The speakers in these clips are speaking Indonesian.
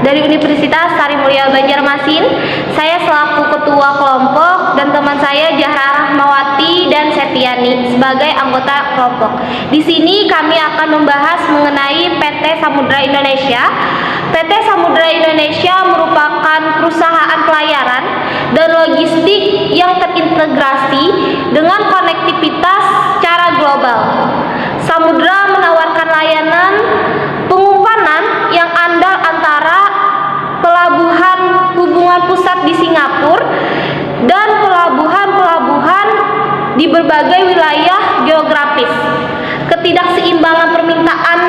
dari Universitas Sarimulia Banjarmasin. Saya selaku ketua kelompok dan teman saya Zahra Rahmawati dan Setiani sebagai anggota kelompok. Di sini kami akan membahas mengenai PT Samudra Indonesia. PT Samudra Indonesia merupakan perusahaan pelayaran dan logistik yang terintegrasi dengan konektivitas secara global. Samudra menawarkan layanan pengumpanan yang andal antara pelabuhan hubungan pusat di Singapura dan pelabuhan-pelabuhan di berbagai wilayah geografis. Ketidakseimbangan permintaan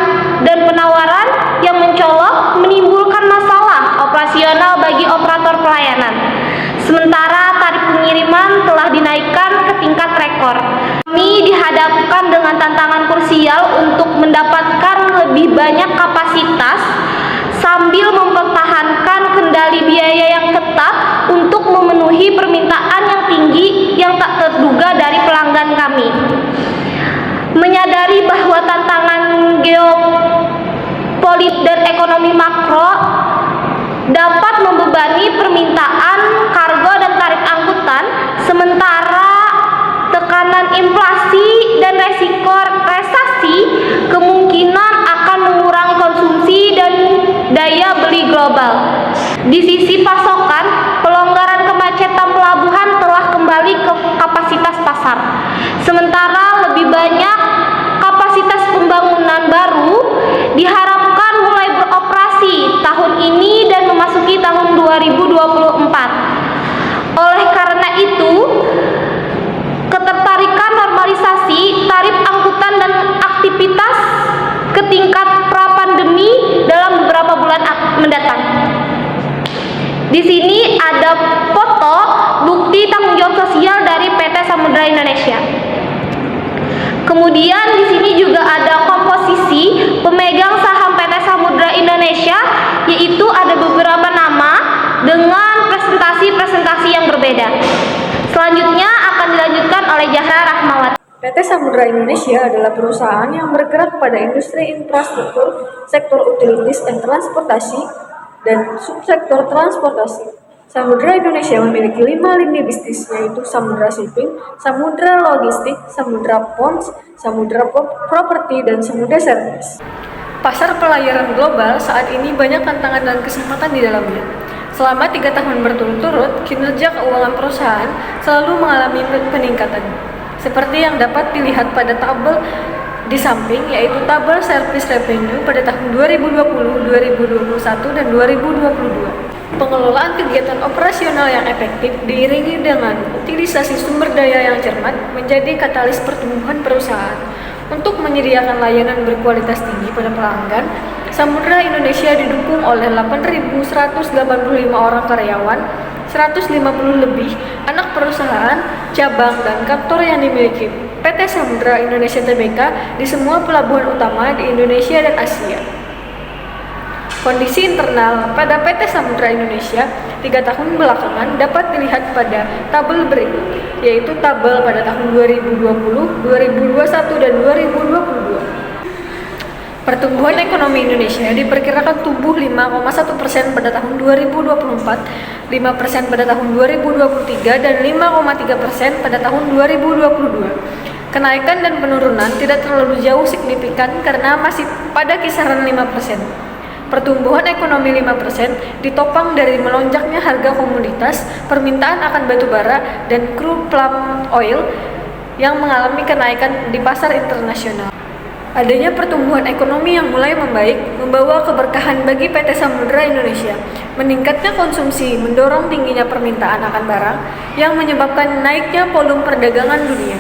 dan penawaran yang mencolok menimbulkan masalah operasional bagi operator pelayanan. Sementara tarif pengiriman telah dinaikkan ke tingkat rekor. Kami dihadapkan dengan tantangan krusial untuk mendapatkan lebih banyak kapasitas sambil mempertahankan kendali biaya yang ketat untuk memenuhi permintaan yang tinggi yang tak terduga dari pelanggan kami. Menyadari bahwa tantangan geopolitik dan ekonomi makro dapat membebani permintaan kargo dan tarif angkutan, sementara tekanan inflasi dan resiko resesi kemungkinan akan mengurangi konsumsi dan daya beli global. Di sisi pasokan, pelonggaran kemacetan pelabuhan telah kembali ke kapasitas pasar. Sementara lebih banyak kapasitas pembangunan baru diharapkan mulai beroperasi tahun ini dan memasuki tahun 2024. Oleh karena itu, ketertarikan normalisasi tarif angkutan dan aktivitas ke tingkat pra-pandemi dalam beberapa bulan mendatang. Di sini ada foto bukti tanggung jawab sosial dari PT Samudra Indonesia. Kemudian di sini juga ada komposisi pemegang saham PT Samudra Indonesia, yaitu ada beberapa nama dengan presentasi yang berbeda. Selanjutnya akan dilanjutkan oleh Zahra Rahmawati. PT Samudra Indonesia adalah perusahaan yang bergerak pada industri infrastruktur, sektor utilities dan transportasi, dan subsektor transportasi. Samudra Indonesia memiliki 5 lini bisnis, yaitu Samudra Shipping, Samudra Logistik, Samudra Ponds, Samudra Property, dan Samudra Service. Pasar pelayaran global saat ini banyak tantangan dan kesempatan di dalamnya. Selama 3 tahun berturut-turut, kinerja keuangan perusahaan selalu mengalami peningkatan. Seperti yang dapat dilihat pada tabel di samping, yaitu tabel service revenue pada tahun 2020, 2021, dan 2022. Pengelolaan kegiatan operasional yang efektif diiringi dengan utilisasi sumber daya yang cermat menjadi katalis pertumbuhan perusahaan. Untuk menyediakan layanan berkualitas tinggi pada pelanggan, Samudra Indonesia didukung oleh 8.185 orang karyawan, 150 lebih anak perusahaan, cabang, dan kantor yang dimiliki PT Samudra Indonesia Tbk di semua pelabuhan utama di Indonesia dan Asia. Kondisi internal pada PT Samudra Indonesia 3 tahun belakangan dapat dilihat pada tabel berikut, yaitu tabel pada tahun 2020, 2021, dan 2022. Pertumbuhan ekonomi Indonesia diperkirakan tumbuh 5,1% pada tahun 2024, 5% pada tahun 2023, dan 5,3% pada tahun 2022. Kenaikan dan penurunan tidak terlalu jauh signifikan karena masih pada kisaran 5%. Pertumbuhan ekonomi 5% ditopang dari melonjaknya harga komoditas, permintaan akan batu bara, dan crude palm oil yang mengalami kenaikan di pasar internasional. Adanya pertumbuhan ekonomi yang mulai membaik membawa keberkahan bagi PT Samudra Indonesia. Meningkatnya konsumsi mendorong tingginya permintaan akan barang yang menyebabkan naiknya volume perdagangan dunia.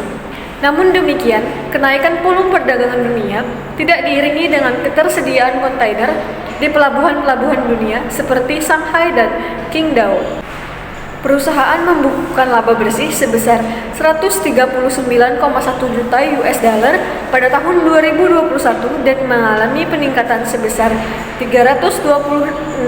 Namun demikian, kenaikan volume perdagangan dunia tidak diiringi dengan ketersediaan kontainer di pelabuhan-pelabuhan dunia seperti Shanghai dan Qingdao. Perusahaan membukukan laba bersih sebesar 139,1 juta US dollar pada tahun 2021 dan mengalami peningkatan sebesar 326,9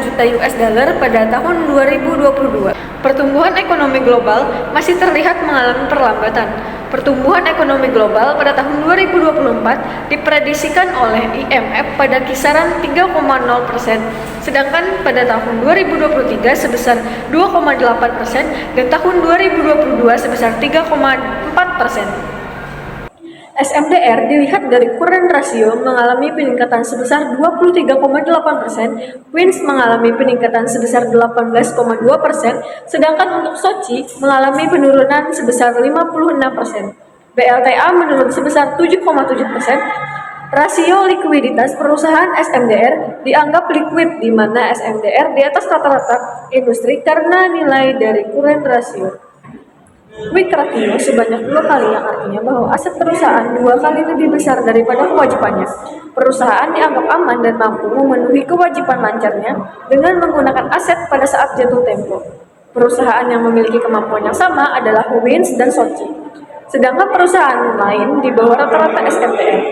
juta US dollar pada tahun 2022. Pertumbuhan ekonomi global masih terlihat mengalami perlambatan. Pertumbuhan ekonomi global pada tahun 2024 diprediksikan oleh IMF pada kisaran 3,0%, sedangkan pada tahun 2023 sebesar 2,8% dan tahun 2022 sebesar 3,4%. SMDR dilihat dari current ratio mengalami peningkatan sebesar 23,8%, WINS mengalami peningkatan sebesar 18,2%, sedangkan untuk SOCI mengalami penurunan sebesar 56%. BLTA menurun sebesar 7,7%. Rasio likuiditas perusahaan SMDR dianggap liquid, di mana SMDR di atas rata-rata industri karena nilai dari current ratio. Quick ratio sebanyak 2 kali, yang artinya bahwa aset perusahaan 2 kali lebih besar daripada kewajibannya. Perusahaan dianggap aman dan mampu memenuhi kewajiban lancarnya dengan menggunakan aset pada saat jatuh tempo. Perusahaan yang memiliki kemampuan yang sama adalah WINS dan SOCI, sedangkan perusahaan lain di bawah rata-rata SMDR.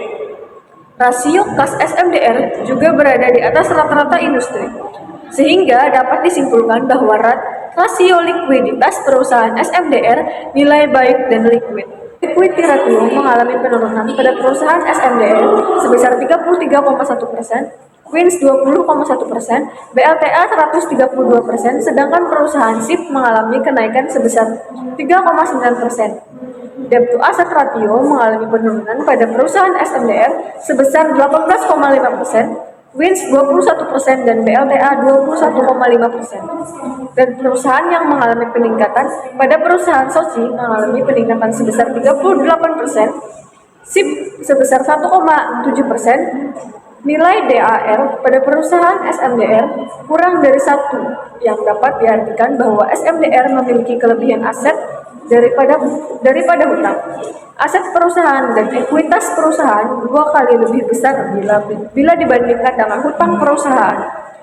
Rasio kas SMDR juga berada di atas rata-rata industri, sehingga dapat disimpulkan bahwa rasio likuiditas perusahaan SMDR nilai baik dan liquid. Equity ratio mengalami penurunan pada perusahaan SMDR sebesar 33,1%, WINS 20,1%, BLTA 132%, sedangkan perusahaan SIP mengalami kenaikan sebesar 3,9%. Debt to asset ratio mengalami penurunan pada perusahaan SMDR sebesar 18,5%, WINS 21% dan BLTA 21,5%. Dan perusahaan yang mengalami peningkatan pada perusahaan SOCI mengalami peningkatan sebesar 38%, SIP sebesar 1,7%, nilai DAR pada perusahaan SMDR kurang dari 1, yang dapat diartikan bahwa SMDR memiliki kelebihan aset daripada hutang. Aset perusahaan dan ekuitas perusahaan 2 kali lebih besar bila dibandingkan dengan hutang perusahaan.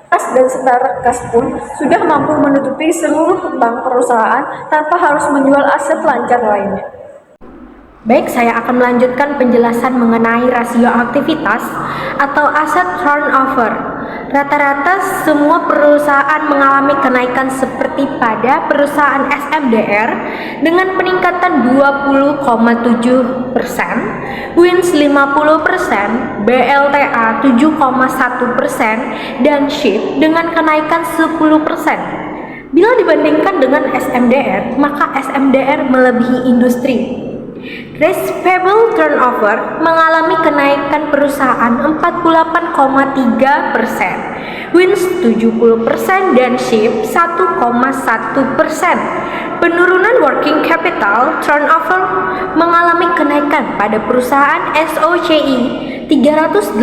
Kas dan setara kas pun sudah mampu menutupi seluruh hutang perusahaan tanpa harus menjual aset lancar lainnya. Baik, saya akan melanjutkan penjelasan mengenai rasio aktivitas atau aset turnover. Rata-rata semua perusahaan mengalami kenaikan seperti pada perusahaan SMDR dengan peningkatan 20,7%, WINS 50%, BLTA 7,1%, dan SHIP dengan kenaikan 10%. Bila dibandingkan dengan SMDR, maka SMDR melebihi industri. Receivable turnover mengalami kenaikan perusahaan 48,3%, WINS 70%, dan SHIP 1,1%. Penurunan working capital turnover mengalami kenaikan pada perusahaan SOCI 380%,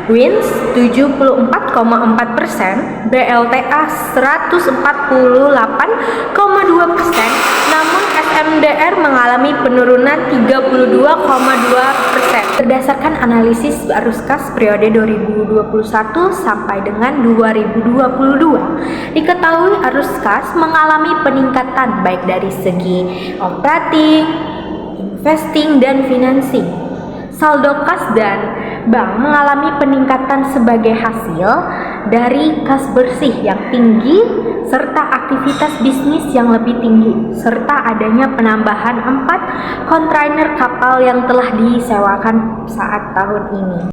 WINS 74,4%, BLTA 148,2%, namun SMDR mengalami penurunan 32,2%. Berdasarkan analisis arus kas periode 2021 sampai dengan 2022, diketahui arus kas mengalami peningkatan baik dari segi operating, investing, dan financing. Saldo kas dan bank mengalami peningkatan sebagai hasil dari kas bersih yang tinggi serta aktivitas bisnis yang lebih tinggi, serta adanya penambahan 4 kontainer kapal yang telah disewakan saat tahun ini.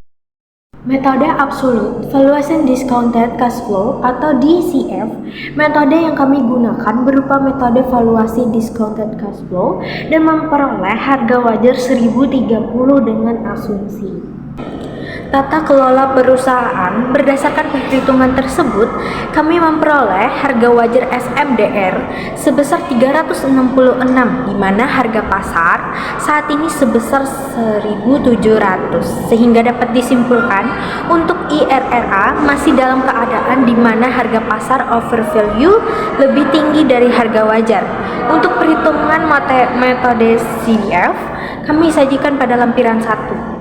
Metode Absolute Valuation Discounted Cash Flow atau DCF, metode yang kami gunakan berupa metode valuasi discounted cash flow dan memperoleh harga wajar 1030 dengan asumsi. Tata kelola perusahaan berdasarkan perhitungan tersebut, kami memperoleh harga wajar SMDR sebesar 366, di mana harga pasar saat ini sebesar 1.700, sehingga dapat disimpulkan untuk IRRA masih dalam keadaan di mana harga pasar overvalue lebih tinggi dari harga wajar. Untuk perhitungan metode CDF, kami sajikan pada lampiran 1.